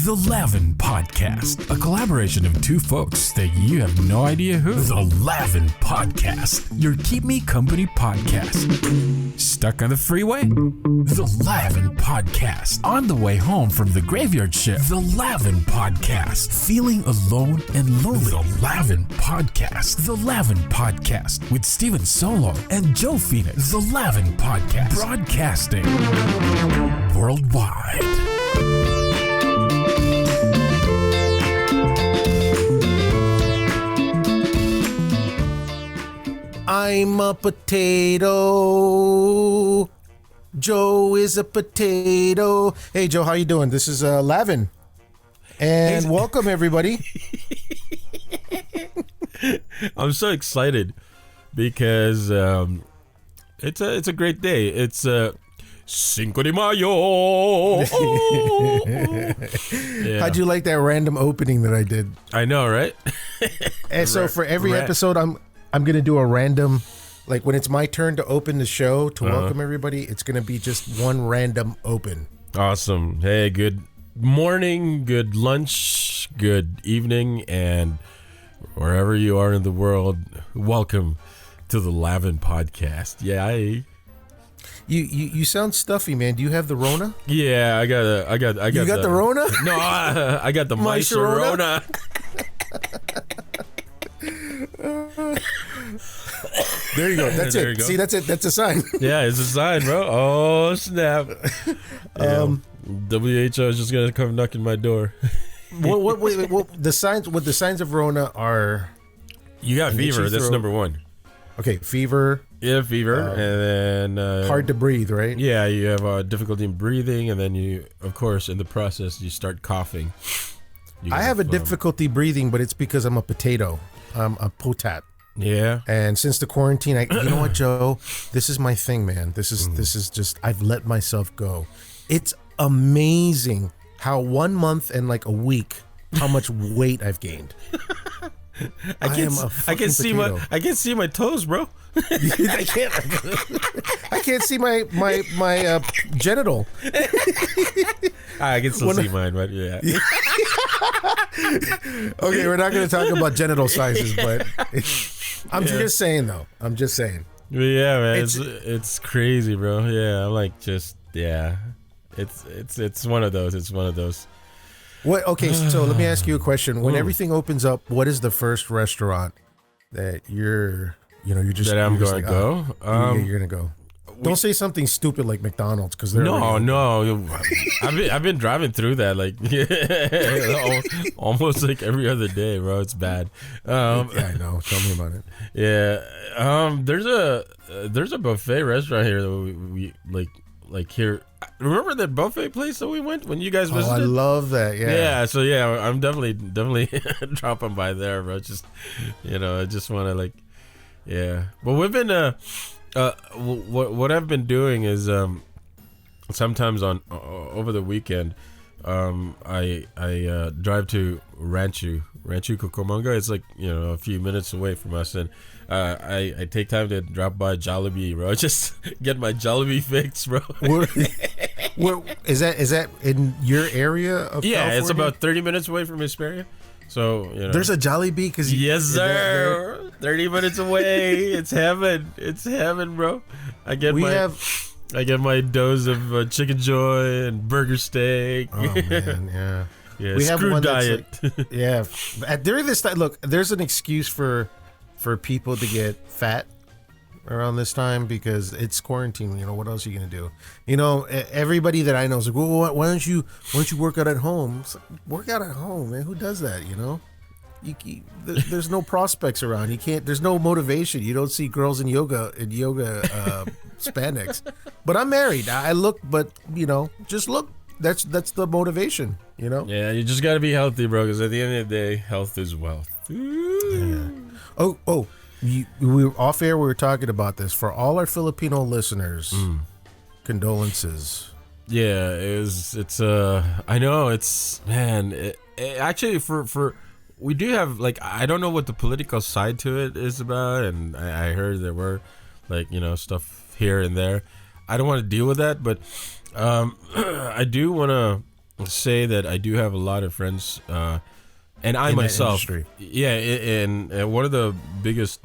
The LAVN Podcast, a collaboration of two folks that you have no idea who. The LAVN Podcast, your Keep Me Company podcast. Stuck on the freeway? The LAVN Podcast. On the way home from the graveyard shift? The LAVN Podcast. Feeling alone and lonely? The LAVN Podcast. The LAVN Podcast with Steven Solo and Joe Phoenix. The LAVN Podcast. Broadcasting worldwide. I'm a potato. Joe is a potato. Hey, Joe, how you doing? This is LAVN. And welcome, everybody. I'm so excited because it's a great day. It's Cinco de Mayo. Yeah. How'd you like that random opening that I did? I know, right? And so for every episode, I'm going to do a random, like when it's my turn to open the show, to welcome everybody, it's going to be just one random open. Awesome. Hey, good morning, good lunch, good evening, and wherever you are in the world, welcome to the LAVN Podcast. Yeah, You sound stuffy, man. Do you have the Rona? Yeah, I got. You got the Rona? No, I got the My Rona. There you go. That's There it. you go. See, that's it. That's a sign. Yeah, it's a sign, bro. Oh, snap. WHO is just gonna come knocking my door. What the signs? What the signs of Rona are? You got fever. That's number one. Okay, fever. Yeah, fever, and then Hard to breathe, right? Yeah, you have difficulty in breathing, and then you, of course, in the process, you start coughing. I have a difficulty breathing, but it's because I'm a potato. I'm a potat. Yeah. And since the quarantine, you know what, Joe? This is my thing, man. This is just, I've let myself go. It's amazing how 1 month and like a week, how much weight I've gained. I can see my toes, bro. I can't see my genital. I can still see mine, but yeah. Okay, we're not going to talk about genital sizes, but I'm just saying though. I'm just saying. Yeah, man, it's crazy, bro. Yeah, I'm like it's one of those. It's one of those. What? Okay, so let me ask you a question. When everything opens up, what is the first restaurant that you're going to go? You're gonna go. Don't say something stupid like McDonald's, because they're no. I've been driving through that like almost like every other day, bro. It's bad. Yeah, I know. Tell me about it. Yeah. There's a buffet restaurant here that we like here. Remember that buffet place that we went when you guys visited? Oh, I love that. Yeah. Yeah. So yeah, I'm definitely dropping by there, bro. Just I just want to like, yeah. But we've been what I've been doing is sometimes on over the weekend I drive to Rancho Cucamonga. It's like a few minutes away from us, and I take time to drop by Jollibee, bro. Just get my Jollibee fix, bro. Where is that in your area of California? It's about 30 minutes away from Hesperia. So there's a Jollibee, because yes, sir. 30 minutes away. It's heaven. It's heaven, bro. I get my dose of Chicken Joy and burger steak. Oh man, yeah. Yeah, we have one diet. Like, yeah. During this time, look, there's an excuse for people to get fat around this time, because it's quarantine. What else are you gonna do? Everybody that I know is like, well, why don't you work out at home? It's like, work out at home, man. Who does that? There's no prospects around. You can't. There's no motivation. You don't see girls in yoga spandex. But I'm married. I look, but just look. That's the motivation. Yeah, you just gotta be healthy, bro. Because at the end of the day, health is wealth. Yeah. Oh. We were off air. We were talking about this for all our Filipino listeners. Condolences. Yeah, it's I know it's, man. It actually for we do have, like, I don't know what the political side to it is about, and I heard there were like stuff here and there. I don't want to deal with that, but I do want to say that I do have a lot of friends, and I In that myself, industry. yeah, and one of the biggest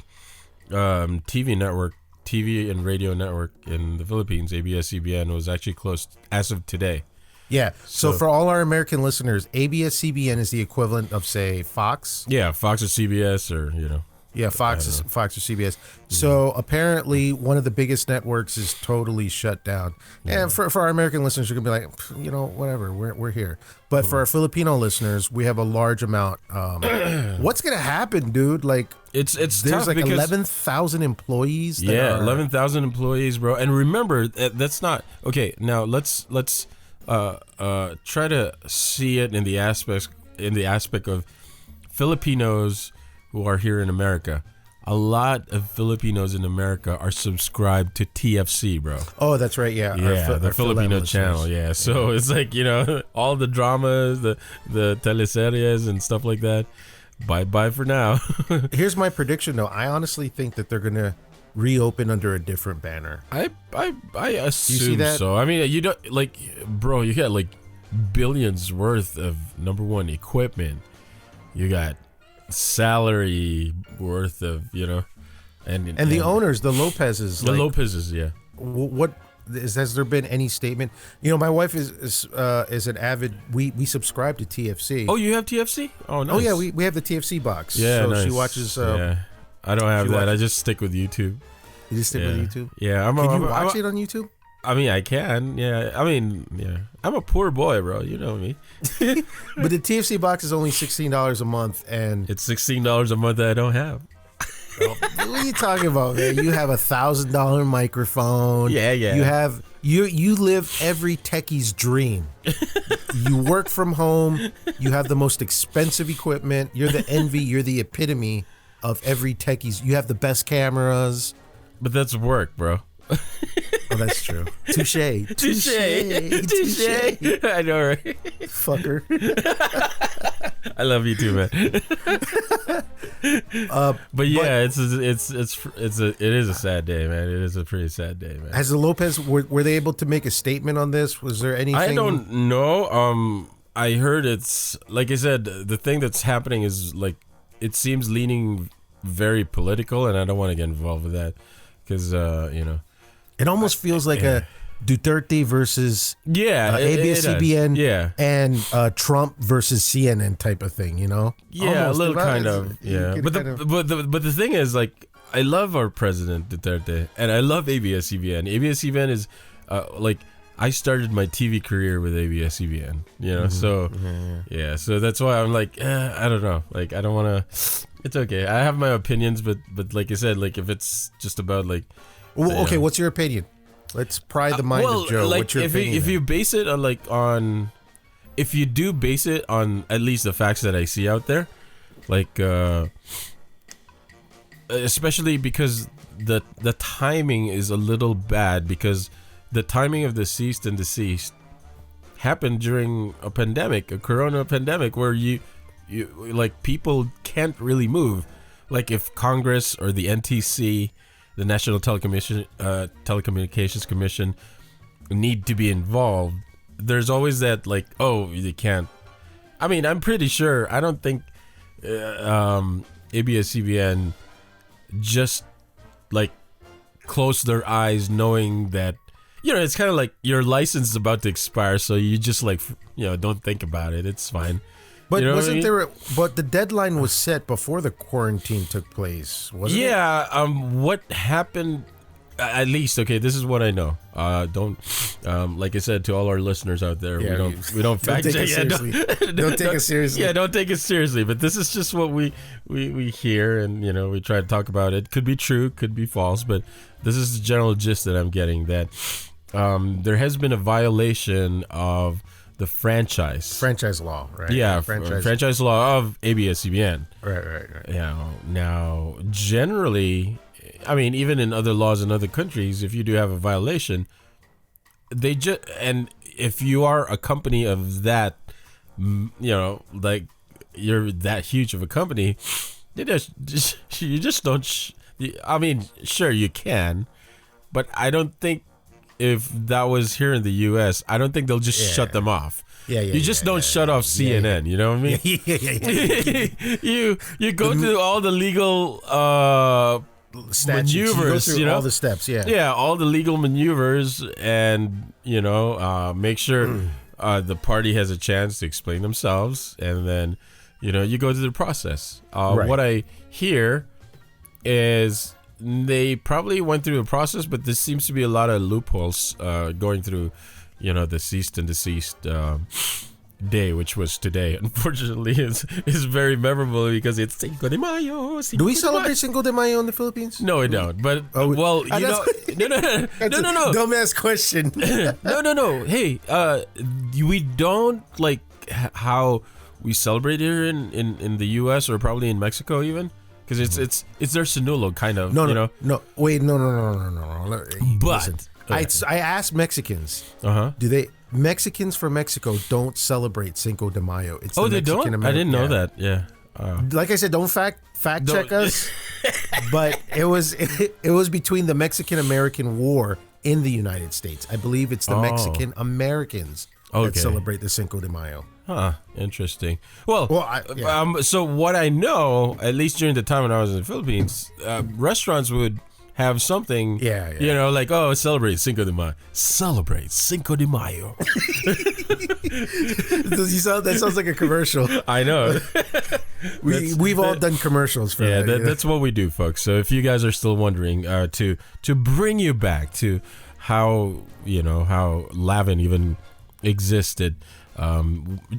TV and radio network in the Philippines, ABS-CBN, was actually closed as of today. Yeah. So for all our American listeners, ABS-CBN is the equivalent of, say, Fox. Yeah, Fox or CBS or, you know. Yeah, Fox or CBS. So apparently, one of the biggest networks is totally shut down. And for our American listeners, you're gonna be like, you know, whatever, we're here. But for our Filipino listeners, we have a large amount. What's gonna happen, dude? Like, It's there's tough like because 11,000 employees. That yeah, are, 11,000 employees, bro. And remember, that's not okay. Now let's try to see it in the aspect of Filipinos who are here in America. A lot of Filipinos in America are subscribed to TFC, bro. Oh, that's right. Yeah, Yeah, the our Filipino listeners. channel. Yeah, so it's like, you know, all the dramas, the teleseries and stuff like that. Bye for now. Here's my prediction, though. I honestly think that they're gonna reopen under a different banner. I assume see that? so. I mean, you don't like, bro. You got like billions worth of number one equipment. You got salary worth of, you know, and the owners, the Lopez's. the like, Lopez's, yeah. What has there been any statement? You know, my wife is an avid. We subscribe to TFC. Oh, you have TFC? Oh, nice. Oh yeah, we have the TFC box. Yeah, so nice. she watches. Yeah, I don't have she that. I watches- just stick with YouTube. You just stick Yeah. with YouTube. Yeah, Can you watch it on YouTube? I mean, I can. Yeah, I mean, yeah. I'm a poor boy, bro. You know me. But the TFC box is only $16 a month, and It's $16 a month that I don't have. what are you talking about, man? You have $1,000 microphone. Yeah. You live every techie's dream. You work from home. You have the most expensive equipment. You're the envy. You're the epitome of every techie's. You have the best cameras. But that's work, bro. Oh, that's true. Touche. Touche. I know, right? Fucker. I love you too, man. But yeah, it is a sad day, man. It is a pretty sad day, man. Has the Lopez were they able to make a statement on this? Was there anything? I don't know. I heard it's like I said. The thing that's happening is like it seems leaning very political, and I don't want to get involved with that because you know. It almost feels like a Duterte versus ABS-CBN and Trump versus CNN type of thing, you know? Yeah, Almost. a little kind of. Yeah, but the thing is, like, I love our president Duterte, and I love ABS-CBN. ABS-CBN is like I started my TV career with ABS-CBN, you know. So yeah, so that's why I'm like, I don't know, like I don't want to. It's okay. I have my opinions, but like I said, like if it's just about like. Well, okay, what's your opinion? Let's pry the mind of Joe. Like, What's your if opinion? if you base it on if you do base it on at least the facts that I see out there, like especially because the timing is a little bad because the timing of the ceased and deceased happened during a pandemic, a corona pandemic, where you like people can't really move. Like if Congress or the NTC, the National Telecommunications Commission, need to be involved, there's always that like, oh, you can't. I mean, I'm pretty sure. I don't think ABS-CBN just like closed their eyes knowing that, you know, it's kind of like your license is about to expire, so you just like, you know, don't think about it. It's fine. But you know wasn't what I mean? there? But the deadline was set before the quarantine took place, wasn't it? Yeah. What happened? At least, okay. This is what I know. Don't, like I said to all our listeners out there, Yeah, we don't fact take check. it seriously. Don't take it seriously. Yeah, don't take it seriously. But this is just what we hear, and you know, we try to talk about it. Could be true, could be false, but this is the general gist that I'm getting. That there has been a violation of the franchise law, right? Yeah, franchise law of ABS-CBN. Right. Yeah. Now, generally, I mean, even in other laws in other countries, if you do have a violation, they just, and if you are a company of that, you know, like you're that huge of a company, you just don't. I mean, sure you can, but I don't think if that was here in the U.S., I don't think they'll just shut them off. You just don't shut off CNN. You know what I mean? You go through all the legal statutes. maneuvers. You go through all the steps. Yeah, all the legal maneuvers, and make sure the party has a chance to explain themselves, and then you go through the process. Right. What I hear is they probably went through the process, but there seems to be a lot of loopholes going through, the ceased and deceased day, which was today. Unfortunately, is very memorable because it's Cinco de Mayo. Do we celebrate Cinco de Mayo in the Philippines? No, we don't. But no. Dumbass question. No. Hey, we don't like how we celebrate here in the U.S. or probably in Mexico even. Because it's their Sinulog kind of. No. Wait, no. But listen, I asked Mexicans. Do they? Mexicans from Mexico don't celebrate Cinco de Mayo. It's they don't. I didn't know that. Yeah. Like I said, don't fact check us. But it was between the Mexican American War in the United States. I believe it's the Mexican Americans that celebrate the Cinco de Mayo. Huh. Interesting. Well, so what I know, at least during the time when I was in the Philippines, restaurants would have something, like, celebrate Cinco de Mayo. Celebrate Cinco de Mayo. That sounds like a commercial. I know. We've all done commercials for that. That's what we do, folks. So if you guys are still wondering, to bring you back to how LAVN even existed.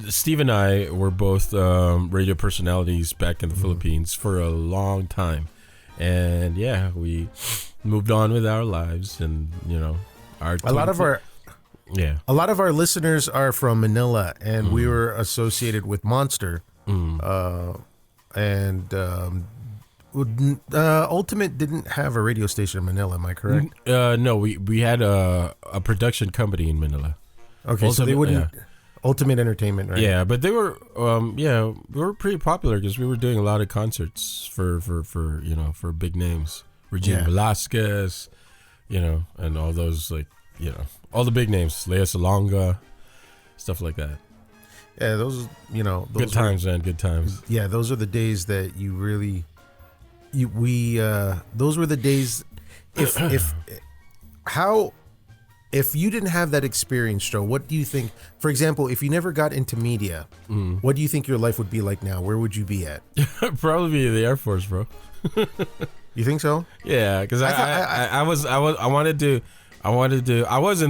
Steve and I were both radio personalities back in the Philippines for a long time, and we moved on with our lives, and a lot of our listeners are from Manila, and we were associated with Monster, and Ultimate didn't have a radio station in Manila. Am I correct? No, we had a production company in Manila. Okay, so they wouldn't. Ultimate Entertainment, right? Yeah, but they were, we were pretty popular because we were doing a lot of concerts for big names, Regina Velasquez, and all those all the big names, Lea Salonga, stuff like that. Yeah, those good times, man, good times. Yeah, those are the days that you really, those were the days. If you didn't have that experience, Joe, what do you think? For example, if you never got into media, what do you think your life would be like now? Where would you be at? Probably be in the Air Force, bro. You think so? Yeah, because I was in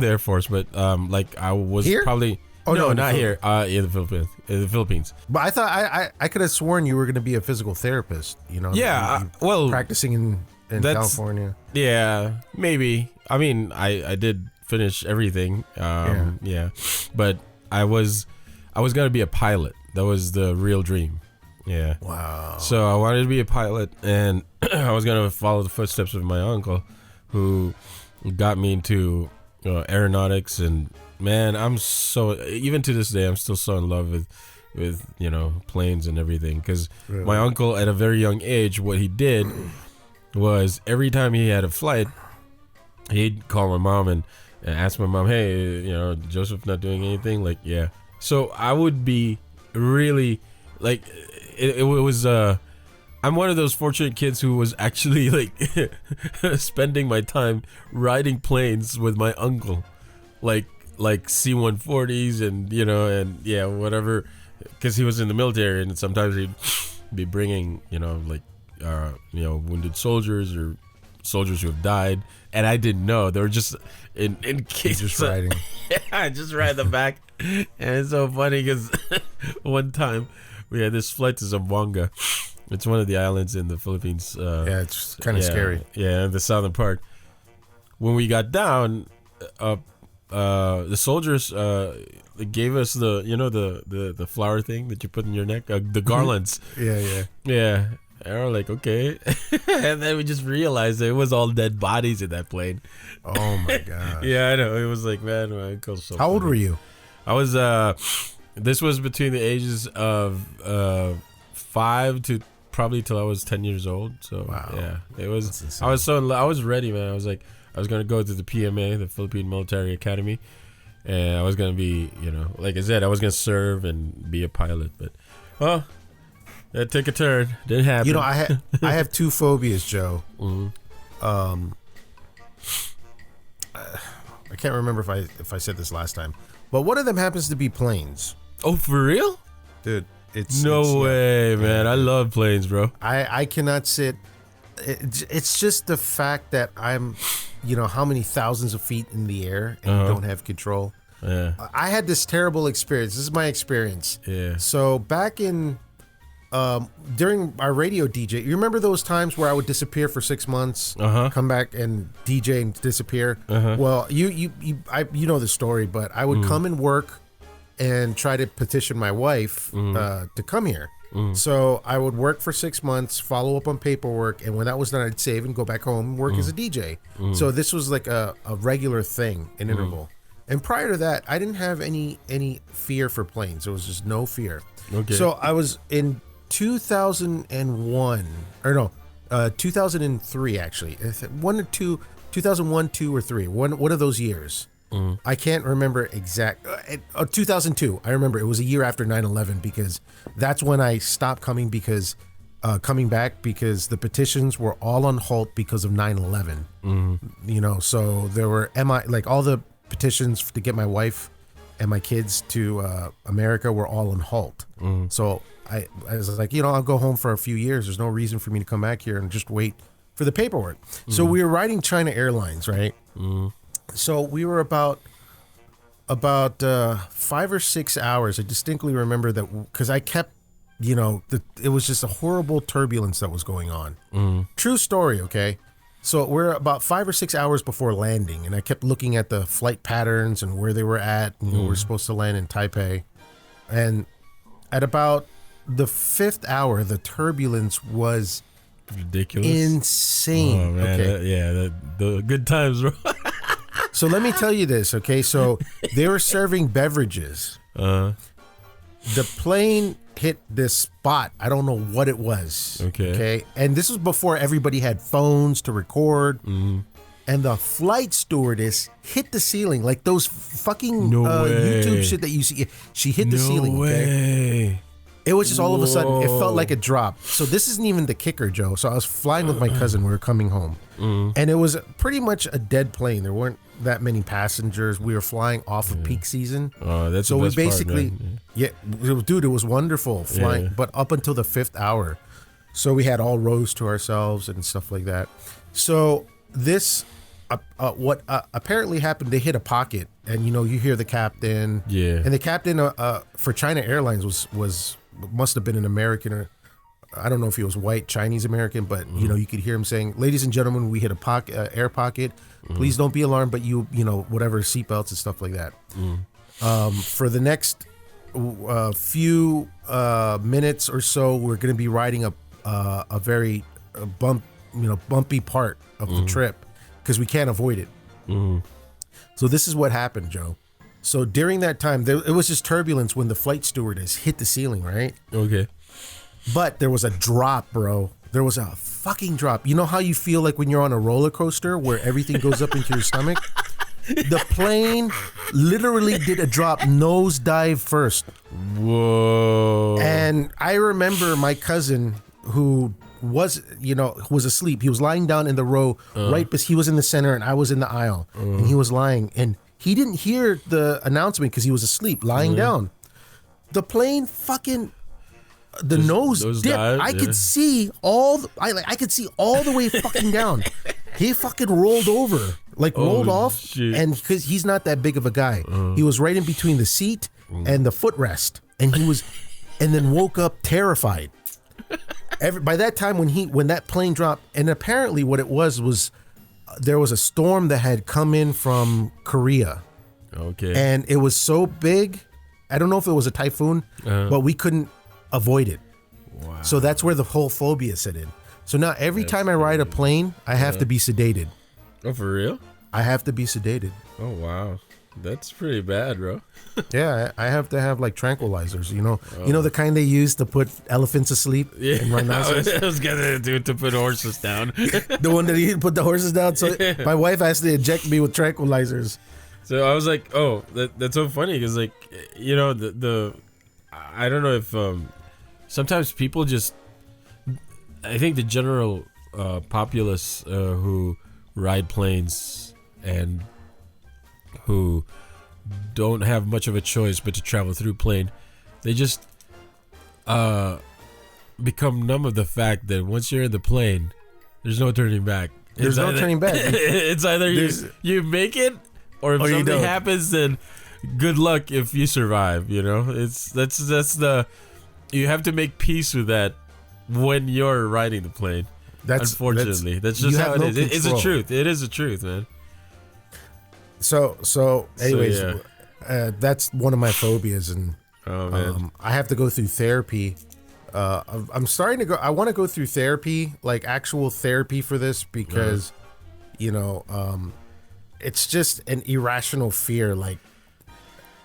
the Air Force, but I was here? Probably. Oh no, not here. In the Philippines. But I thought I could have sworn you were going to be a physical therapist. Yeah. Practicing in California. Yeah, maybe. I mean, I did finish everything. But I was gonna be a pilot. That was the real dream. Yeah. Wow. So I wanted to be a pilot, and I was gonna follow the footsteps of my uncle, who got me into aeronautics. And man, even to this day, I'm still so in love with planes and everything. Because my uncle, at a very young age, what he did was every time he had a flight, he'd call my mom and ask my mom, hey, Joseph not doing anything? Like, yeah. So I would be really, like, it was, I'm one of those fortunate kids who was actually, like, spending my time riding planes with my uncle. Like C-140s and, whatever. Because he was in the military, and sometimes he'd be bringing, wounded soldiers or soldiers who have died, and I didn't know. They were just in case. Just riding. Yeah, I just ride the back. And it's so funny because one time we had this flight to Zamboanga. It's one of the islands in the Philippines. It's kind of scary. Yeah, in the southern part. When we got down, the soldiers gave us the flower thing that you put in your neck, the garlands. Yeah. And we're like, okay. And then we just realized that it was all dead bodies in that plane. Oh my god. Yeah, I know. It was like, man, my uncle's so How old were you? I was this was between the ages of 5 to probably till I was 10 years old. So wow. Yeah, it was. I was ready, man. I was like, I was gonna go to the PMA, the Philippine Military Academy, and I was gonna be, like I said, I was gonna serve and be a pilot, but that took a turn. Didn't happen. You know, I have two phobias, Joe. Mm-hmm. I can't remember if I said this last time, but one of them happens to be planes. Oh, for real? Dude, it's no way, man. I love planes, bro. I cannot sit. It's just the fact that I'm, how many thousands of feet in the air and don't have control. Yeah. I had this terrible experience. This is my experience. Yeah. So back in during our radio DJ, you remember those times where I would disappear for 6 months, come back and DJ and disappear? Well, you know the story, but I would come and work and try to petition my wife to come here. So I would work for 6 months, follow up on paperwork, and when that was done, I'd save and go back home and work as a DJ. So this was like a regular thing, an interval. And prior to that, I didn't have any fear for planes. There was just no fear. Okay. So I was in 2001, or no, 2003 actually. 2001, 2, or 3. One of those years. I can't remember exact. 2002. I remember it was a year after 9/11 because that's when I stopped coming coming back because the petitions were all on halt because of 9/11. So there were all the petitions to get my wife and my kids to America were all on halt. So I was like, I'll go home for a few years. There's no reason for me to come back here and just wait for the paperwork. So we were riding China Airlines, right? So we were about 5 or 6 hours. I distinctly remember that because I kept, it was just a horrible turbulence that was going on. True story, okay? So we're about 5 or 6 hours before landing, and I kept looking at the flight patterns and where they were at. We were supposed to land in Taipei. And at about the 5th hour, the turbulence was ridiculous, insane. Oh man, okay. The good times, bro. So let me tell you this, okay? So they were serving beverages. The plane hit this spot. I don't know what it was. Okay. And this was before everybody had phones to record. And the flight stewardess hit the ceiling like those fucking YouTube shit that you see. She hit the ceiling. Okay. It was just all of a sudden, it felt like a drop. So this isn't even the kicker, Joe. So I was flying with my cousin. We were coming home. And it was pretty much a dead plane. There weren't that many passengers. We were flying off of peak season. Oh, that's so the we best basically, part, dude, it was wonderful flying. But up until the 5th hour. So we had all rows to ourselves and stuff like that. So this, what apparently happened, they hit a pocket. And, you hear the captain. Yeah. And the captain for China Airlines must have been an American, or I don't know if he was white, Chinese American, but you could hear him saying, "Ladies and gentlemen, we hit a air pocket. Please don't be alarmed, but whatever, seatbelts and stuff like that." For the next few minutes or so, we're going to be riding a very bumpy part of the trip because we can't avoid it. So this is what happened, Joe. So during that time, it was just turbulence when the flight stewardess hit the ceiling, right? Okay. But there was a drop, bro. There was a fucking drop. You know how you feel like when you're on a roller coaster where everything goes up into your stomach? The plane literally did a drop nosedive first. Whoa. And I remember my cousin who was asleep. He was lying down in the row right because he was in the center and I was in the aisle. And he was lying and he didn't hear the announcement because he was asleep, lying down. The plane fucking, nose dipped. I could see I could see all the way fucking down. He fucking rolled over, rolled off, shit. and because he's not that big of a guy, he was right in between the seat and the footrest, and then woke up terrified. By that time, when that plane dropped, and apparently what it was there was a storm that had come in from Korea. Okay. And it was so big, I don't know if it was a typhoon, but we couldn't avoid it. Wow. So that's where the whole phobia set in. So now every time I ride a plane, I have to be sedated. Oh, for real? I have to be sedated. Oh, wow. That's pretty bad, bro. Yeah, I have to have tranquilizers, you know the kind they use to put elephants asleep and rhinoceros? I was gonna do it to put horses down. The one that you put the horses down. So my wife has to inject me with tranquilizers. So I was like, oh, that's so funny because like, you know, the I don't know if sometimes people just, I think the general populace who ride planes and who don't have much of a choice but to travel through plane, they just become numb of the fact that once you're in the plane, there's no turning back. There's no turning back. It's either you make it, or if something happens, then good luck if you survive. You know, that's the, you have to make peace with that when you're riding the plane. Unfortunately, that's just how it is. It's the truth. It is the truth, man. So anyways, that's one of my phobias, and I have to go through therapy. I'm starting to go. I want to go through therapy, like actual therapy for this, because you know, it's just an irrational fear. Like,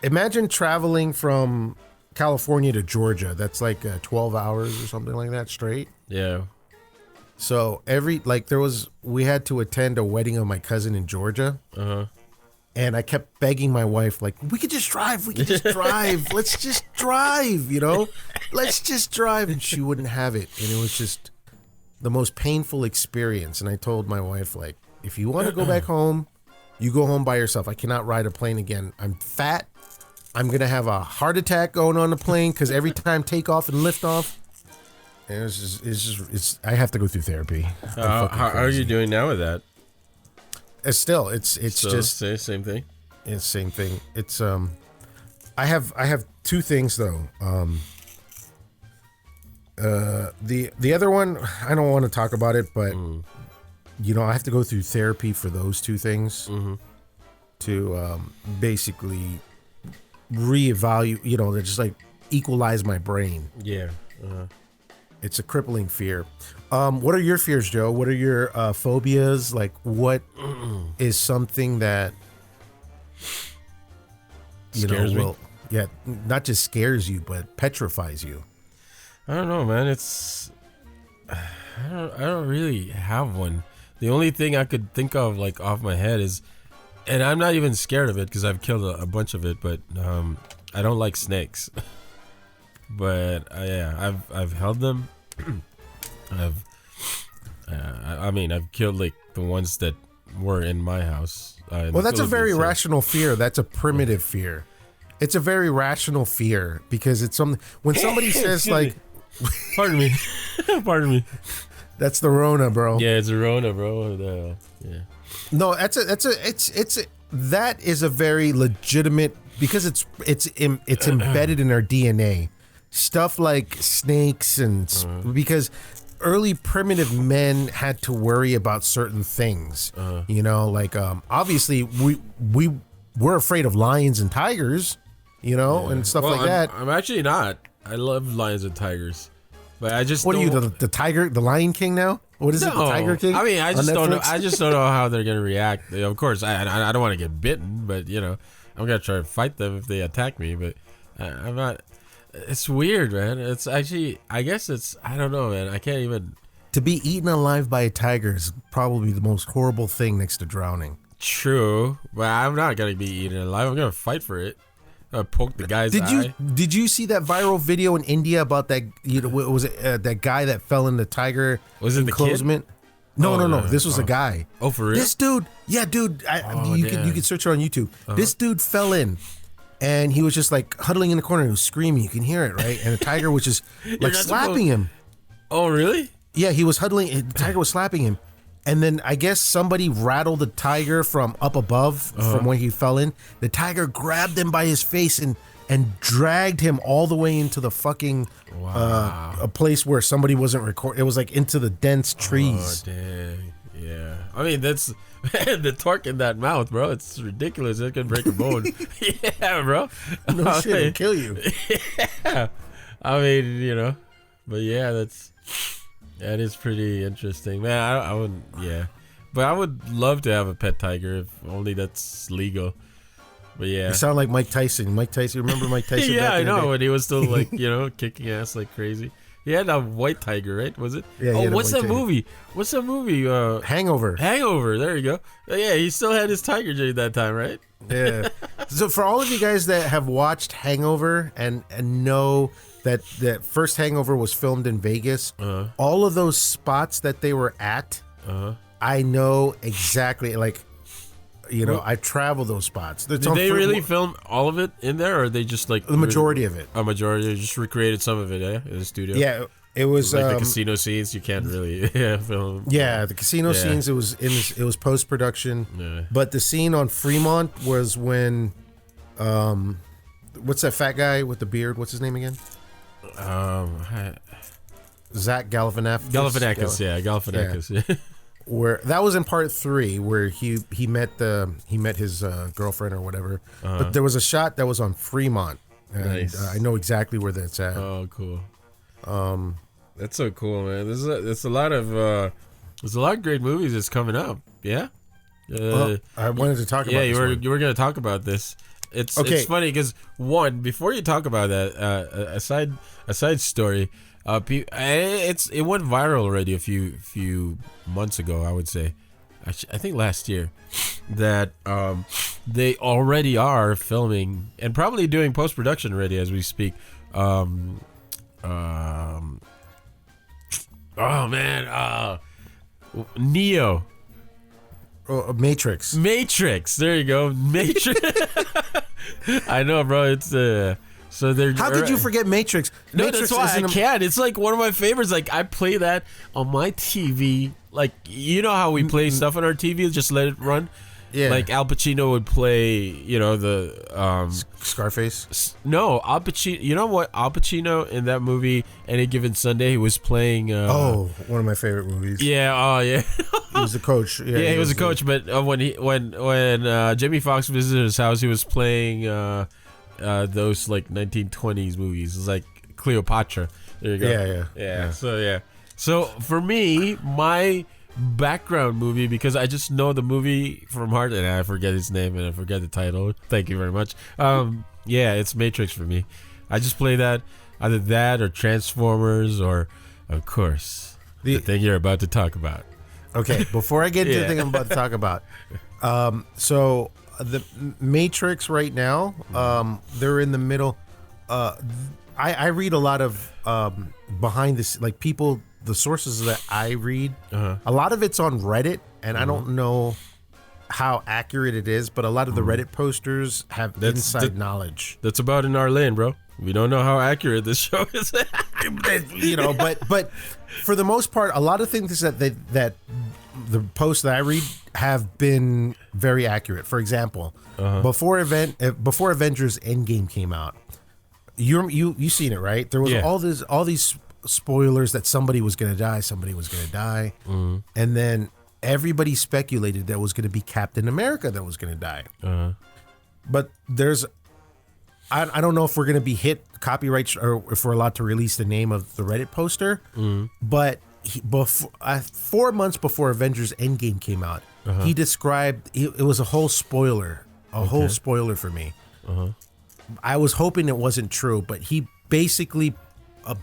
imagine traveling from California to Georgia. That's like 12 hours or something like that straight. Yeah. So we had to attend a wedding of my cousin in Georgia. And I kept begging my wife, like, we could just drive. Let's just drive, you know? Let's just drive. And she wouldn't have it. And it was just the most painful experience. And I told my wife, like, if you want to go back home, you go home by yourself. I cannot ride a plane again. I'm fat. I'm going to have a heart attack going on the plane because every time takeoff and liftoff. And it's I have to go through therapy. How are you doing now with that? It's just same thing. It's same thing. It's I have two things though. The other one I don't want to talk about it, but you know, I have to go through therapy for those two things to basically reevaluate. You know, to just like equalize my brain. Yeah. It's a crippling fear. What are your fears, Joe? What are your phobias? Like, what is something that scares me? Not just scares you, but petrifies you? I don't know, man. It's I don't really have one. The only thing I could think of, like off my head, is, and I'm not even scared of it because I've killed a bunch of it, but I don't like snakes. But yeah, I've held them. I've killed like the ones that were in my house. Well, that's a very rational fear. That's a primitive fear. It's a very rational fear because it's something when somebody says like, "Pardon me, pardon me." That's the Rona, bro. Yeah, it's a Rona, bro. Yeah. No, that is a very legitimate, because it's embedded in our DNA. Stuff like snakes and because early primitive men had to worry about certain things. You know, like obviously we're afraid of lions and tigers, you know, and stuff like that. I'm actually not. I love lions and tigers, but I just what are you, the tiger, the Lion King now? What is it, the Tiger King? I mean, I just don't know. I just don't know how they're gonna react. Of course, I don't want to get bitten, but you know, I'm gonna try to fight them if they attack me. But I'm not. It's weird, man. It's actually, I guess it's, I don't know, man. I can't even. To be eaten alive by a tiger is probably the most horrible thing next to drowning. True, but I'm not gonna be eaten alive. I'm gonna fight for it. Poke the guy's eye. Did you see that viral video in India about that? You know, was it that guy that fell in the tiger enclosement? No. This was a guy. Oh, for real? This dude, yeah, dude. You can search it on YouTube. This dude fell in. And he was just like huddling in the corner. He was screaming. You can hear it, right? And the tiger was just like slapping him. Oh, really? Yeah, he was huddling. The tiger was slapping him. And then I guess somebody rattled the tiger from up above from where he fell in. The tiger grabbed him by his face and dragged him all the way into the fucking a place where somebody wasn't recording. It was like into the dense trees. Oh, dang. Yeah. I mean, that's the torque in that mouth, bro. It's ridiculous. It could break a bone. Yeah, bro. No shit, it'll kill you. Yeah. I mean, you know, but yeah, that is pretty interesting, man. I wouldn't, yeah, but I would love to have a pet tiger if only that's legal. But yeah, you sound like Mike Tyson. Remember Mike Tyson? Yeah, I know when he was still like, you know, kicking ass like crazy. He had a white tiger, right? Was it? Yeah. Oh, what's that movie? What's that movie? Hangover. Hangover. There you go. Yeah, he still had his tiger during that time, right? Yeah. So for all of you guys that have watched Hangover and know that first Hangover was filmed in Vegas, all of those spots that they were at, I know exactly. Like, you know, I travel those spots. Did they really film all of it in there, or they just like the majority of it? A majority, just recreated some of it, in the studio. Yeah, it was like the casino scenes. You can't really film. Yeah, the casino scenes. It was post production. Yeah. But the scene on Fremont was when, what's that fat guy with the beard? What's his name again? Zach Galifianakis. Galifianakis. Yeah. Where that was in part 3, where he met his girlfriend or whatever. But there was a shot that was on Fremont, and nice. I know exactly where that's at. Oh, cool. That's so cool, man. There's a lot of great movies that's coming up. Yeah. I wanted to talk about. Yeah, you were going to talk about this. It's funny because before you talk about that, a side story. It went viral already a few months ago, I would say. I think last year, that they already are filming and probably doing post production already as we speak. Oh man, Neo. Oh, Matrix. There you go, Matrix. I know, bro. It's So they're. How could you forget Matrix? No, Matrix that's why I can't. It's like one of my favorites. Like I play that on my TV. Like you know how we play stuff on our TV, just let it run. Yeah. Like Al Pacino would play, the Scarface. No, Al Pacino. You know what? Al Pacino in that movie, Any Given Sunday, he was playing. One of my favorite movies. Yeah. Oh, yeah. He was the coach. Yeah, he was a coach. But when Jamie Foxx visited his house, he was playing those like 1920s movies. It was like Cleopatra. There you go. Yeah. So for me, my background movie, because I just know the movie from heart and I forget his name and I forget the title. Thank you very much. It's Matrix for me. I just play that, either that or Transformers or, of course, the thing you're about to talk about. Okay, before I get into the thing I'm about to talk about, so the Matrix right now, they're in the middle. I read a lot of behind this, like people. The sources that I read, a lot of it's on Reddit, and I don't know how accurate it is, but a lot of the Reddit posters have inside knowledge. That's about in our lane, bro. We don't know how accurate this show is. But for the most part, a lot of things that the posts that I read have been very accurate. For example, before Avengers Endgame came out, you seen it, right? There was all these spoilers that somebody was going to die, and then everybody speculated that it was going to be Captain America that was going to die. But I don't know if we're going to be hit copyright or if we're allowed to release the name of the Reddit poster, but 4 months before Avengers Endgame came out, he described it was a whole spoiler for me. I was hoping it wasn't true, but he basically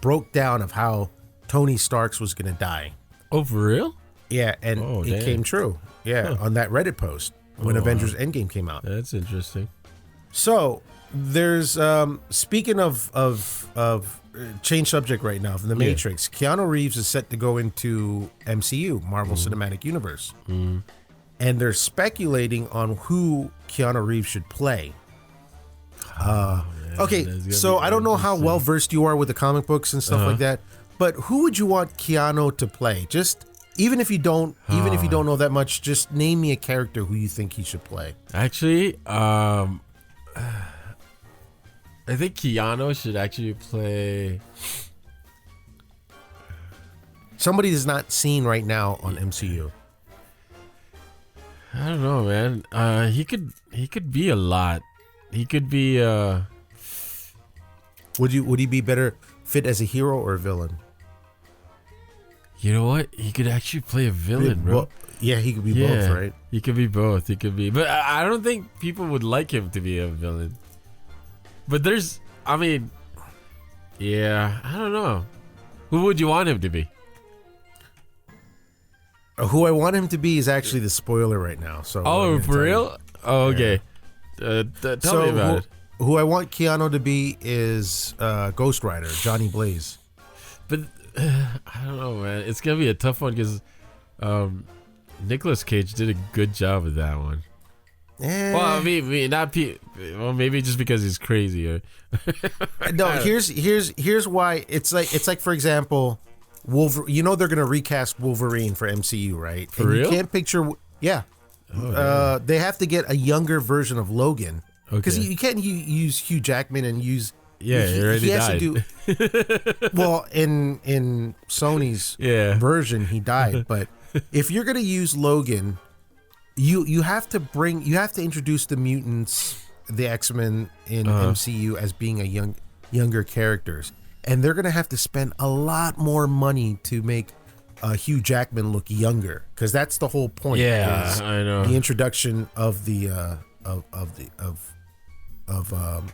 broke down of how Tony Stark was going to die. Oh, for real? Yeah, and it came true. Yeah, on that Reddit post when Avengers Endgame came out. That's interesting. So there's speaking of change subject right now from the Matrix. Keanu Reeves is set to go into MCU, Marvel Cinematic Universe, and they're speculating on who Keanu Reeves should play. Okay, so I don't know how well versed you are with the comic books and stuff like that, but who would you want Keanu to play? Just even if you don't know that much, just name me a character who you think he should play. Actually, I think Keanu should actually play somebody that's not seen right now on MCU. I don't know, man. He could be a lot. He could be. Would he be better fit as a hero or a villain? You know what? He could actually play a villain, bro. Well, yeah, he could be both, right? He could be both. But I don't think people would like him to be a villain. But I don't know. Who would you want him to be? Who I want him to be is actually the spoiler right now. So Oh, for real? Oh, okay. Tell me about it. Who I want Keanu to be is Ghost Rider, Johnny Blaze. But I don't know, man. It's gonna be a tough one because Nicolas Cage did a good job with that one. Well, I mean, well, maybe just because he's crazy. Or no, here's why. It's like for example, Wolverine. You know they're gonna recast Wolverine for MCU, right? For real? You can't picture. Yeah. Oh, they have to get a younger version of Logan because Okay. you can't use Hugh Jackman and use. Yeah, he already died. Well, in Sony's version, he died. But if you're gonna use Logan, you have to introduce the mutants, the X-Men in MCU as being younger characters, and they're gonna have to spend a lot more money to make Hugh Jackman look younger, because that's the whole point. Yeah, I know. The introduction of the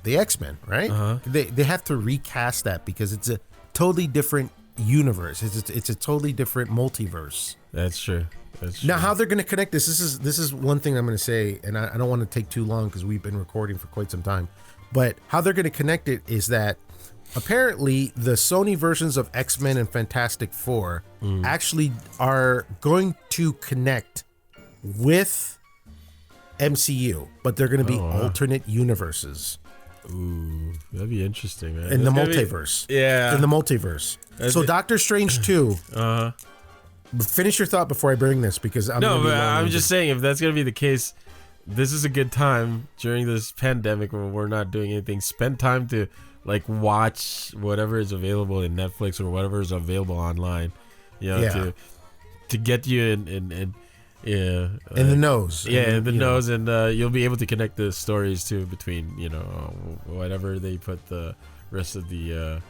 X-Men, right? They have to recast that because it's a totally different universe. It's a totally different multiverse. That's true. Now, how they're going to connect this is one thing I'm going to say, and I don't want to take too long because we've been recording for quite some time. But how they're going to connect it is that apparently the Sony versions of X-Men and Fantastic Four actually are going to connect with MCU, but they're going to be alternate universes. Ooh, that'd be interesting, man. In the multiverse. In the multiverse. So Doctor Strange 2. Finish your thought before I bring this, because I'm just saying, if that's gonna be the case, this is a good time during this pandemic when we're not doing anything. Spend time to like watch whatever is available in Netflix or whatever is available online. You know, to get you in the nose. In the nose, and you'll be able to connect the stories too between whatever they put the rest of the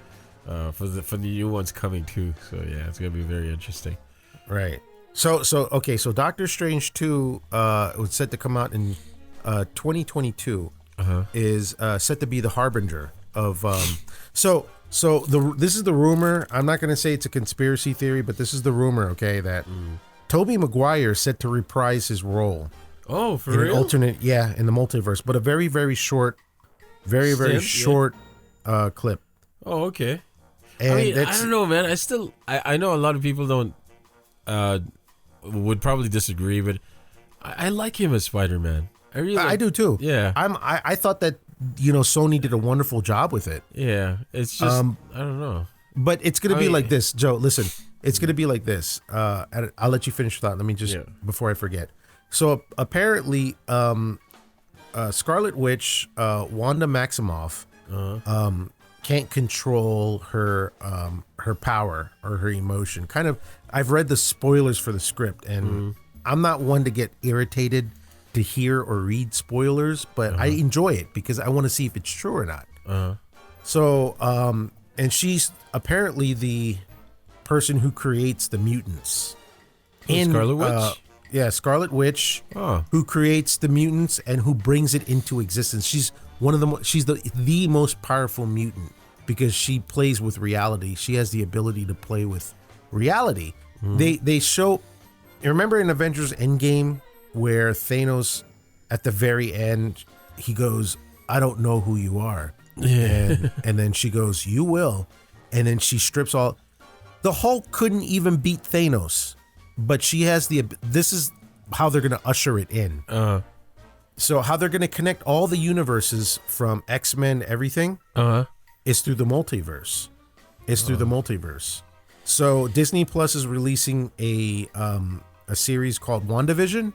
for the new ones coming too. So yeah, it's gonna be very interesting. Right. So Doctor Strange 2 was set to come out in 2022. Is set to be the harbinger of this is the rumor. I'm not going to say it's a conspiracy theory, but this is the rumor, okay, that Tobey Maguire is set to reprise his role. Oh, for in real? An alternate, in the multiverse, but a very, very short, very short clip. Oh, okay. And I don't know, man. I know a lot of people don't would probably disagree, but I like him as Spider-Man. I do too. Yeah. I thought that Sony did a wonderful job with it. Yeah. It's just I don't know. But it's gonna be like this, Joe. Listen, it's gonna be like this. I'll let you finish your thought. Let me just before I forget. So apparently, Scarlet Witch, Wanda Maximoff, can't control her power or her emotion. Kind of, I've read the spoilers for the script, and I'm not one to get irritated to hear or read spoilers, but I enjoy it because I want to see if it's true or not. So, and she's apparently the person who creates the mutants. Scarlet Witch? Scarlet Witch, who creates the mutants and who brings it into existence. She's one of the she's the most powerful mutant because she plays with reality. She has the ability to play with reality. They show, remember in Avengers Endgame where Thanos at the very end, he goes, "I don't know who you are." And then she goes, "You will." And then she strips all. The Hulk couldn't even beat Thanos, but she has this is how they're going to usher it in. So how they're going to connect all the universes from X-Men, everything, is through the multiverse. Through the multiverse. So Disney Plus is releasing a series called WandaVision,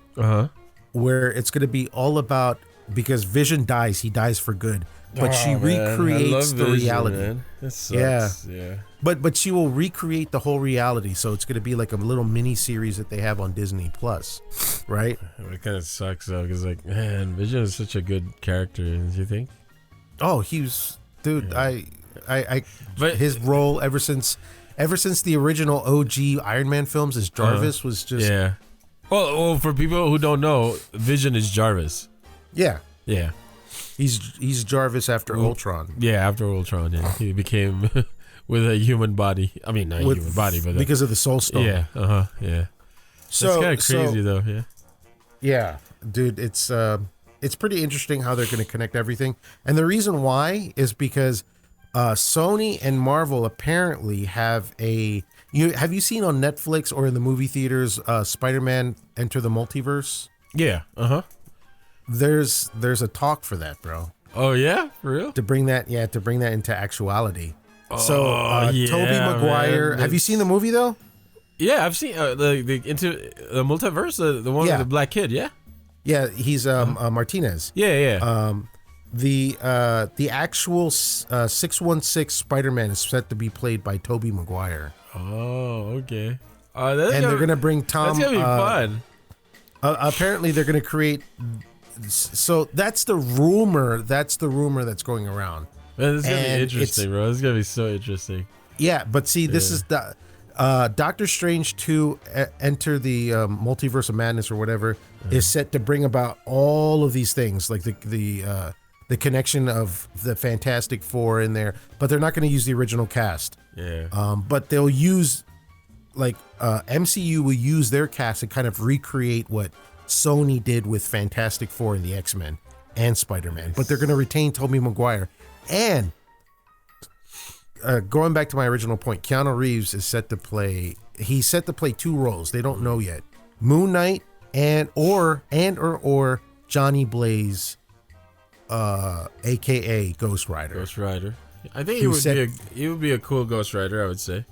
where it's going to be all about, because Vision dies, he dies for good, but she recreates the reality. Man. That sucks. Yeah. But she will recreate the whole reality, so it's going to be like a little mini series that they have on Disney Plus, right? It kind of sucks though, because like, man, Vision is such a good character. Don't you think? Oh, he was, dude. Yeah. But his role ever since the original OG Iron Man films as Jarvis was just Well, for people who don't know, Vision is Jarvis. Yeah. Yeah. He's Jarvis after Ultron. Yeah, after Ultron, yeah. He became with a human body. I mean, not a human body, but because of the Soul Stone. Yeah, yeah. So it's kind of crazy though, yeah. Yeah, dude, it's pretty interesting how they're going to connect everything, and the reason why is because Sony and Marvel apparently have have you seen on Netflix or in the movie theaters Spider-Man Enter the Multiverse? Yeah, There's a talk for that, bro. Oh yeah, for real? To bring that into actuality. Oh, Tobey Maguire. Man. Have you seen the movie though? Yeah, I've seen the into the multiverse, the one with the black kid. Yeah, yeah, he's Martinez. Yeah. The actual 616 Spider-Man is set to be played by Tobey Maguire. Oh, okay. They're gonna bring Tom. That's gonna be fun. Apparently, they're gonna create. So that's the rumor. That's going around. Man, this is gonna be interesting, bro. This is gonna be so interesting. Yeah, but see, this is the Doctor Strange 2 Enter the Multiverse of Madness or whatever is set to bring about all of these things, like the connection of the Fantastic Four in there, but they're not going to use the original cast. Yeah. But they'll use MCU will use their cast to kind of recreate what Sony did with Fantastic Four and the X-Men and Spider-Man. But they're going to retain Tobey Maguire. And going back to my original point, Keanu Reeves is set to play. He's set to play two roles. They don't know yet: Moon Knight or Johnny Blaze, aka Ghost Rider. Ghost Rider. I think he would be a cool Ghost Rider. I would say.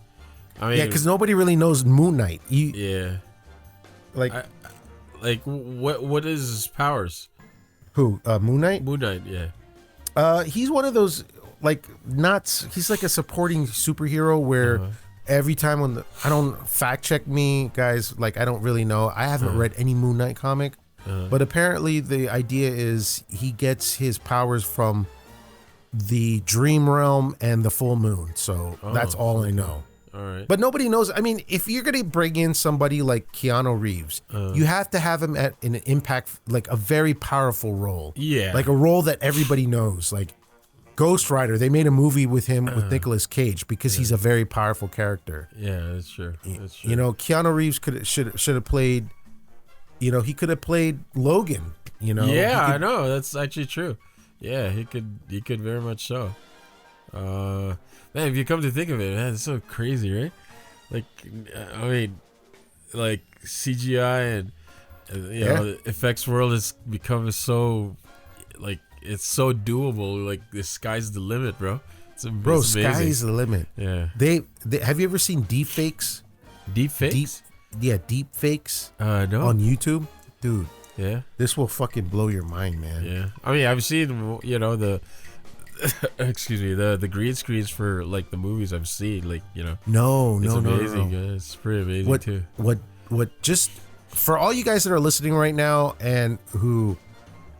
I mean, yeah, because nobody really knows Moon Knight. What is his powers? Who? Moon Knight. Moon Knight. Yeah. He's one of those he's like a supporting superhero where every time I don't fact check me, guys, I don't really know. I haven't read any Moon Knight comic, but apparently the idea is he gets his powers from the dream realm and the full moon. So that's all I know. All right. But nobody knows. I mean, if you're going to bring in somebody like Keanu Reeves, you have to have him in an impact, like a very powerful role. Yeah. Like a role that everybody knows. Like Ghost Rider, they made a movie with him with Nicolas Cage because he's a very powerful character. Yeah, that's true. That's true. You know, Keanu Reeves should have played. You know, he could have played Logan. You know. Yeah, I know. That's actually true. Yeah, he could very much so. Man, if you come to think of it, man, it's so crazy, right? Like, I mean, like CGI and you know, the effects world has become so, like, it's so doable. Like, the sky's the limit, bro. It's amazing. Sky's the limit. Yeah. They have you ever seen deep fakes? Deep fakes? Deep fakes. No. On YouTube, dude. Yeah. This will fucking blow your mind, man. Yeah. I mean, I've seen, you know, the excuse me, the green screens for like the movies I've seen, like, you know. No. It's pretty amazing too. What just for all you guys that are listening right now and who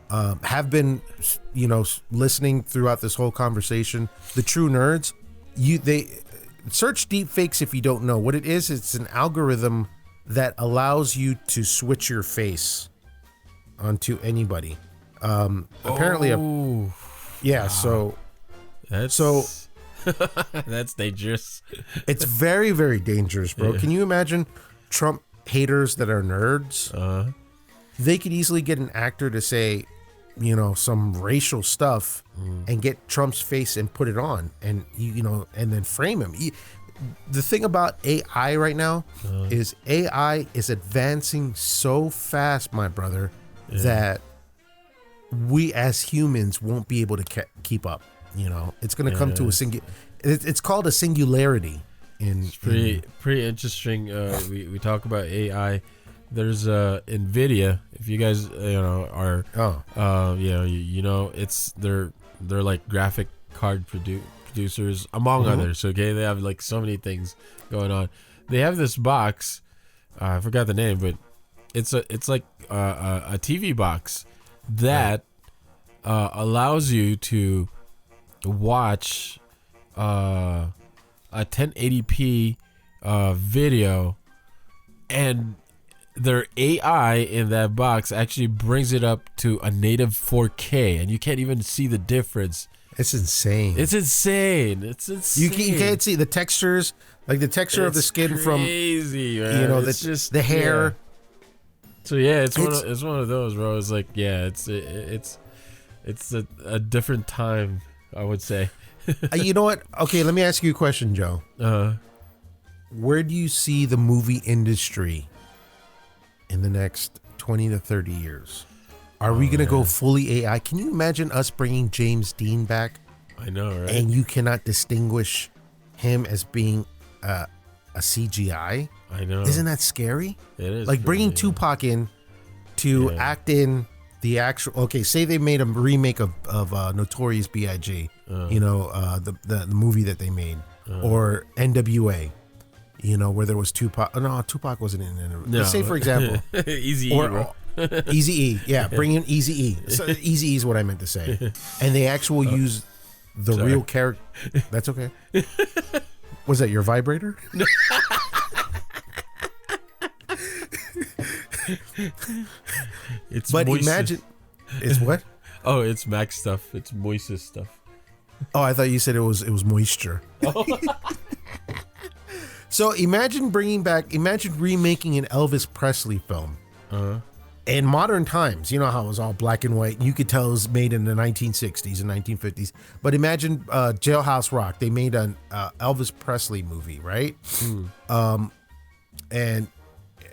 have been, you know, listening throughout this whole conversation, the true nerds, they search deep fakes if you don't know what it is. It's an algorithm that allows you to switch your face onto anybody. Apparently, so that's dangerous. It's very, very dangerous, bro. Yeah. Can you imagine Trump haters that are nerds? They could easily get an actor to say, you know, some racial stuff and get Trump's face and put it on, and you know, and then frame him. The thing about AI right now is AI is advancing so fast, my brother, that we as humans won't be able to keep up. You know, it's going to come to it's called a singularity. It's pretty interesting. We talk about AI. There's NVIDIA. If you guys you know are you know it's they're like graphic card producers among others. Okay, they have like so many things going on. They have this box. I forgot the name, but it's like a TV box that allows you to watch a 1080p video, and their AI in that box actually brings it up to a native 4K, and you can't even see the difference. It's insane. It's insane. It's insane. You can't see the textures, like the texture of the skin crazy, man. you know, it's just the hair. Yeah. So yeah, it's one of those, bro. It's like, yeah, it's a different time, I would say. You know what? Okay, let me ask you a question, Joe. Where do you see the movie industry in the next 20 to 30 years? Are we going to go fully AI? Can you imagine us bringing James Dean back? I know, right? And you cannot distinguish him as being a CGI? I know. Isn't that scary? It is. Like bringing Tupac in to act in the actual. Okay, say they made a remake of Notorious B.I.G. You know, the movie that they made, or N.W.A. You know, where there was Tupac. Oh, no, Tupac wasn't in it. No. Say for example, Easy E, bro. Easy E, yeah, bring in Easy E. So, Easy E is what I meant to say, and they actually use the real character. That's okay. Was that your vibrator? It's but moist. imagine, it's what? Oh, it's Max stuff. It's Moises stuff. Oh, I thought you said it was moisture. So imagine remaking an Elvis Presley film. In modern times, you know how it was all black and white. You could tell it was made in the 1960s and 1950s. But imagine Jailhouse Rock. They made an Elvis Presley movie, right? And,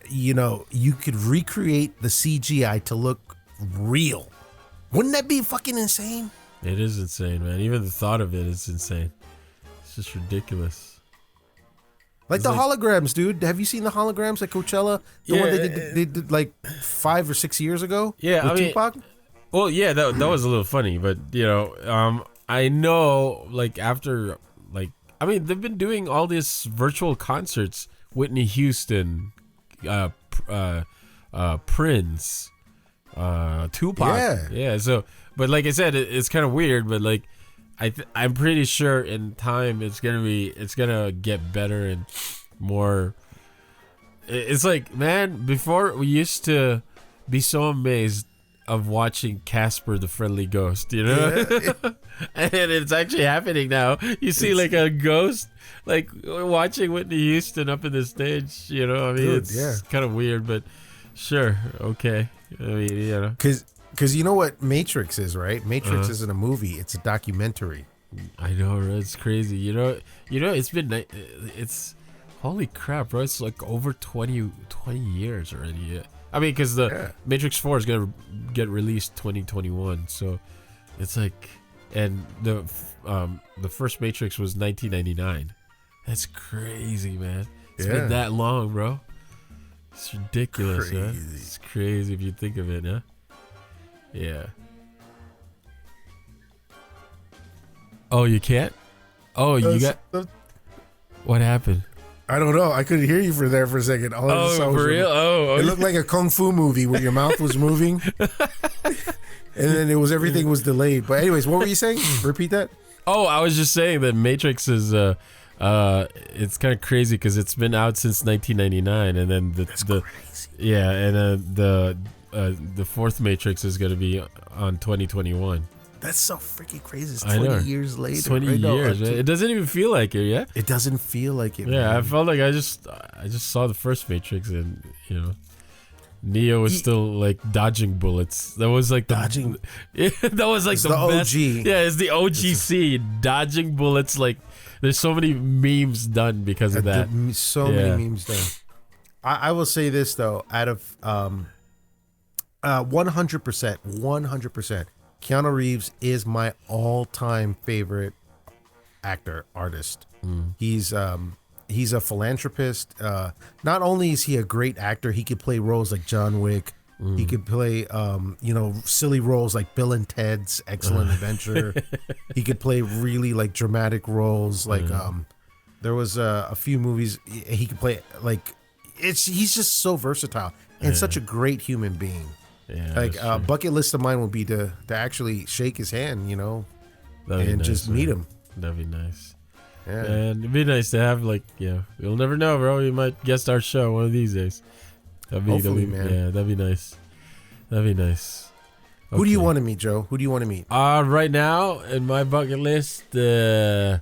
you know, you could recreate the CGI to look real. Wouldn't that be fucking insane? It is insane, man. Even the thought of it is insane. It's just ridiculous. Like the holograms, dude. Have you seen the holograms at Coachella? The one they did like 5 or 6 years ago? Yeah, with Tupac? Well, yeah, that was a little funny, but you know, I know, like after, like, I mean, they've been doing all these virtual concerts. Whitney Houston, Prince, Tupac. Yeah. So, but like I said, it's kind of weird, but like, I'm pretty sure in time it's gonna get better and more. It's like, man, before we used to be so amazed of watching Casper the Friendly Ghost, you know, and it's actually happening now. You see like a ghost, like watching Whitney Houston up in the stage, you know. I mean, Dude, it's kind of weird, but sure, okay. I mean, you know, because you know what Matrix is, right? Matrix isn't a movie; it's a documentary. I know, right? It's crazy. You know. It's holy crap, bro! It's like over 20 years already. I mean, because the Matrix 4 is gonna get released 2021, so it's like, and the first Matrix was 1999. That's crazy, man. It's been that long, bro. It's ridiculous, huh? It's crazy if you think of it, huh? Yeah. Oh, you can't? Oh, you got... What happened? I don't know. I couldn't hear you for a second. All I saw was for real? It looked like a kung fu movie where your mouth was moving. And then everything was delayed. But anyways, what were you saying? Repeat that. Oh, I was just saying that Matrix is... it's kind of crazy because it's been out since 1999, and then the fourth Matrix is going to be on 2021. That's so freaking crazy. It's 20 years later. It's 20 years. Right? It doesn't even feel like it, yeah? It doesn't feel like it, Yeah, man. I felt like I just saw the first Matrix, and, you know, Neo was still, like, dodging bullets. That was, like, dodging? Yeah, that was, like, the best. OG. Yeah, it's the OG scene. Dodging bullets, like, there's so many memes done because of that. Many memes done. I will say this, though. Out of 100%, Keanu Reeves is my all-time favorite artist. He's a philanthropist. Not only is he a great actor, he could play roles like John Wick. He could play, silly roles like Bill and Ted's Excellent Adventure. He could play really like dramatic roles. Like there was a few movies he could play. Like he's just so versatile and such a great human being. Yeah, like bucket list of mine would be to actually shake his hand, you know, and nice, just meet him. That'd be nice. Yeah, and it'd be nice to have, like, you'll never know, bro. You might guest our show one of these days. Hopefully, man. Yeah, that'd be nice. That'd be nice. Who do you want to meet, Joe? Who do you want to meet? Right now in my bucket list, I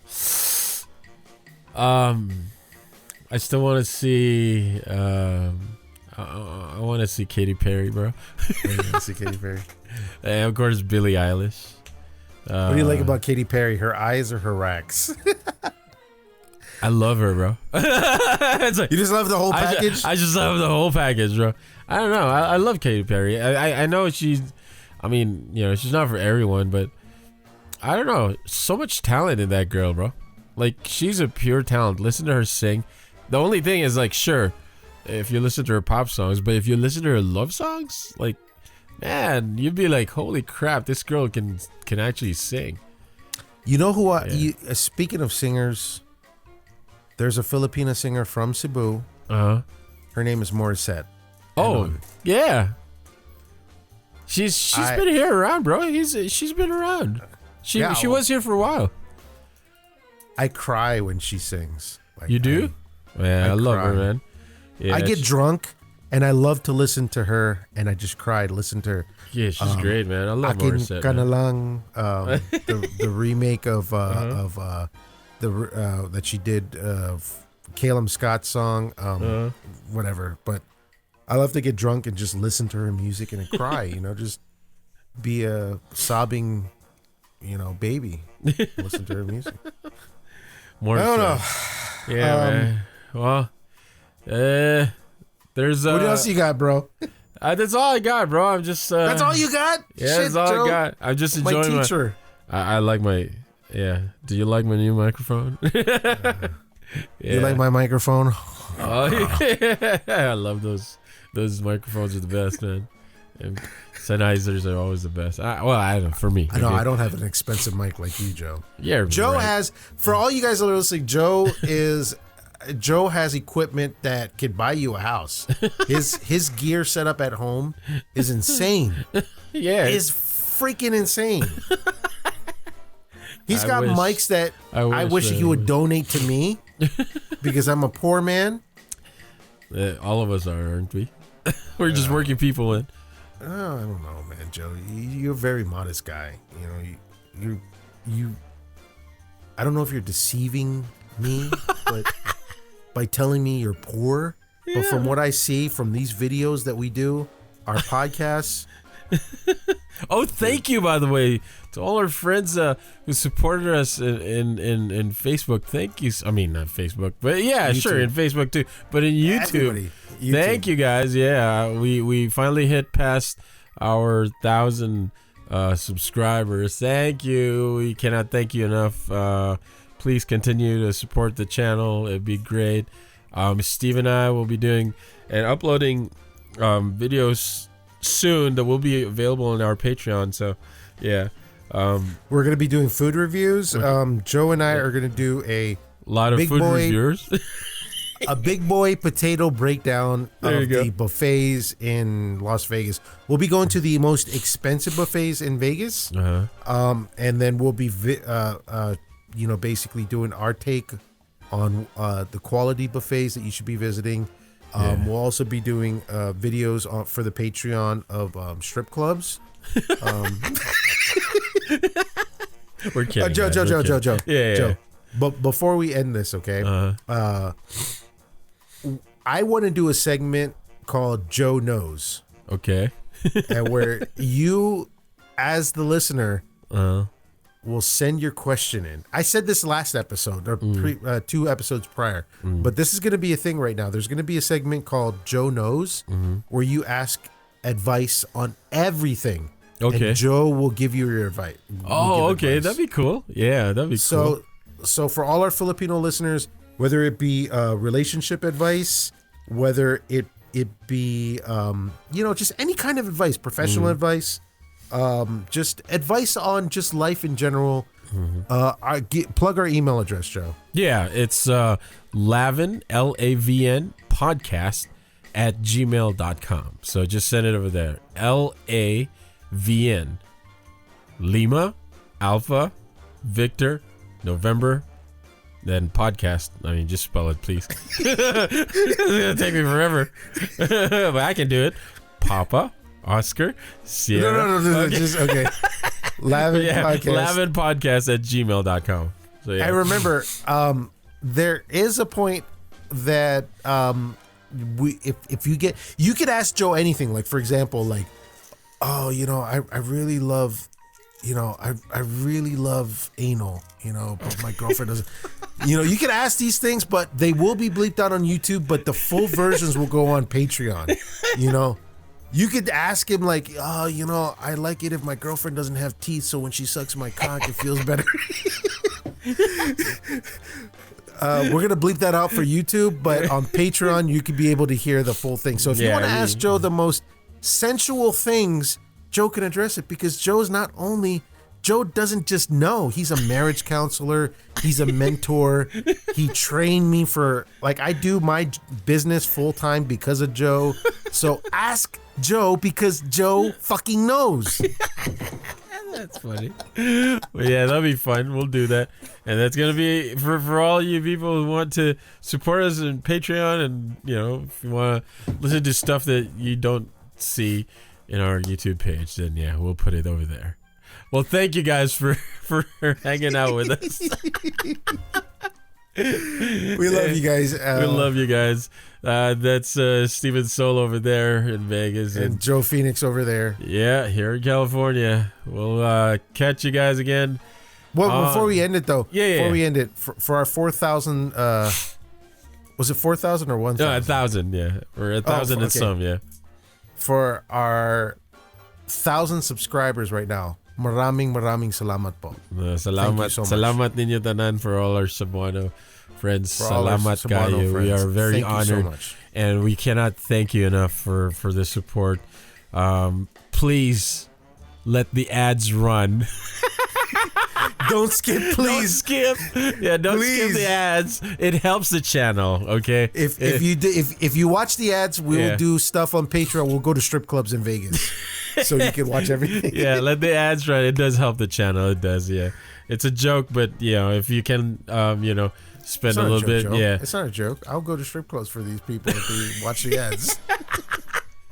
still want to see. I want to see Katy Perry, bro. You want to see Katy Perry? And of course, Billie Eilish. What do you like about Katy Perry? Her eyes or her racks? I love her, bro. It's like, you just love the whole package? I just love the whole package, bro. I don't know. I love Katy Perry. I know she's, I mean, you know, she's not for everyone, but I don't know. So much talent in that girl, bro. Like, she's a pure talent. Listen to her sing. The only thing is, like, sure, if you listen to her pop songs, but if you listen to her love songs, like, man, you'd be like, holy crap, this girl can actually sing. You know who speaking of singers, there's a Filipina singer from Cebu. Uh-huh. Her name is Morissette. Oh, yeah. She's been here around, bro. She's been around. She was here for a while. I cry when she sings. Like, you do? I love her, man. Yeah, I get drunk and I love to listen to her, and I just cried. Listen to her. Yeah, she's great, man. I love Akin Morissette. Ka Na Lang, the remake of that she did Calum Scott's song, whatever. But I love to get drunk and just listen to her music and cry. You know, just be a sobbing, you know, baby. Listen to her music. Morissette. I don't know. Yeah, man. Well, there's what else you got, bro? That's all I got, bro. I'm just that's all you got? Yeah, Shit, that's all Joe. I got. I'm just enjoying my teacher. I like my Do you like my new microphone? Yeah. You like my microphone? Oh, yeah. I love those microphones are the best, man. And Sennheisers are always the best. I don't know, for me. I know I don't have an expensive mic like you, Joe. Yeah, Joe right. has, for all you guys that are listening, Joe has equipment that could buy you a house. His gear set up at home is insane. Yeah, it's freaking insane. He's got mics that I wish he would donate to me because I'm a poor man. All of us are, aren't we? We're just working people in. I don't know, man, Joe. You're a very modest guy. You know, you. I don't know if you're deceiving me, but by telling me you're poor. Yeah. But from what I see from these videos that we do, our podcasts. Oh, thank you, by the way, to all our friends who supported us in Facebook. Thank you. I mean, not Facebook, but yeah, YouTube. Sure, in Facebook too. But in YouTube, thank you guys. Yeah, we finally hit past our 1,000 subscribers. Thank you. We cannot thank you enough. Please continue to support the channel. It'd be great. Steve and I will be doing and uploading videos soon that will be available on our Patreon. So yeah, we're gonna be doing food reviews. Joe and I are gonna do a lot of food reviewers. A big boy potato breakdown of the buffets in Las Vegas. We'll be going to the most expensive buffets in Vegas, and then we'll be basically doing our take on the quality buffets that you should be visiting. We'll also be doing videos for the Patreon of strip clubs. We're kidding. Joe. Yeah. Joe. But before we end this, okay? I want to do a segment called Joe Knows. Okay. And where you, as the listener, will send your question in. I said this last episode, or 2 episodes prior, but this is going to be a thing right now. There's going to be a segment called Joe Knows, where you ask advice on everything. Okay. And Joe will give you your advice. Oh, okay. That'd be cool. Yeah, that'd be cool. So for all our Filipino listeners, whether it be relationship advice, whether it be just any kind of advice, professional advice, just advice on just life in general, plug our email address, Joe. Yeah, it's LAVN, LAVN podcast @gmail.com. So just send it over there. LAVN, Lima, Alpha, Victor, November, then podcast. I mean, just spell it, please. It's gonna take me forever, but I can do it. Papa, Oscar, Sierra. No. Okay. Just okay. LAVN podcast. LAVN podcast at gmail.com. So yeah. I remember there is a point that if you could ask Joe anything, like for example, like, oh, I really love, I really love anal, but my girlfriend doesn't. You can ask these things, but they will be bleeped out on YouTube, but the full versions will go on Patreon. You could ask him like, oh, I like it if my girlfriend doesn't have teeth, so when she sucks my cock, it feels better. We're gonna bleep that out for YouTube, but on Patreon you could be able to hear the full thing. So if you want to ask Joe the most sensual things, Joe can address it, because Joe doesn't just know. He's a marriage counselor. He's a mentor. He trained me for, like, I do my business full time because of Joe. So ask Joe, because Joe fucking knows. That's funny. Well, yeah, that'll be fun. We'll do that. And that's going to be for all you people who want to support us in Patreon. And, if you want to listen to stuff that you don't see in our YouTube page, then yeah, we'll put it over there. Well, thank you guys for hanging out with us. We love you guys. We love you guys. That's Steven Soul over there in Vegas. And Joe Phoenix over there. Yeah, here in California. We'll catch you guys again. Well, before we end it, though. Before we end it, for our 4,000, was it 4,000 or 1,000? No, 1,000, yeah. Or 1,000 and some, yeah. For our 1,000 subscribers right now, maraming salamat po. Salamat. Thank you so much. Salamat ninyo tanan for all our Cebuano friends. For all our Salamat Cebuano kayo. We friends. are very Thank you honored. so much. And we cannot thank you enough for the support. Please let the ads run. Don't skip, please. Don't skip. Yeah, don't skip the ads. It helps the channel, okay? If you watch the ads, we'll do stuff on Patreon. We'll go to strip clubs in Vegas, so you can watch everything. Yeah, let the ads run. It does help the channel. It does. Yeah, it's a joke, but if you can, spend a little bit. Joe. Yeah, it's not a joke. I'll go to strip clubs for these people if they watch the ads.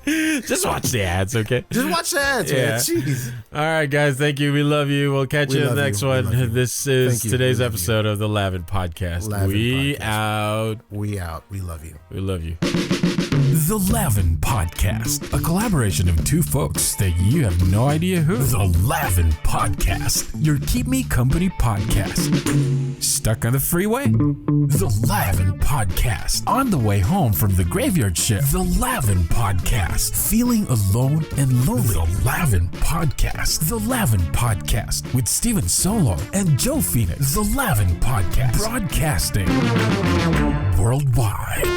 Just watch the ads, okay? Just watch the ads, man. Jeez. All right, guys. Thank you. We love you. We'll catch you in the next one. This is today's episode of the LAVN podcast. We out. We out. We love you. We love you. The LAVN Podcast, a collaboration of two folks that you have no idea who. The LAVN Podcast, your Keep Me Company podcast. Stuck on the freeway? The LAVN Podcast. On the way home from the graveyard shift? The LAVN Podcast. Feeling alone and lonely? The LAVN Podcast. The LAVN Podcast with Steven Solo and Joe Phoenix. The LAVN Podcast. Broadcasting worldwide.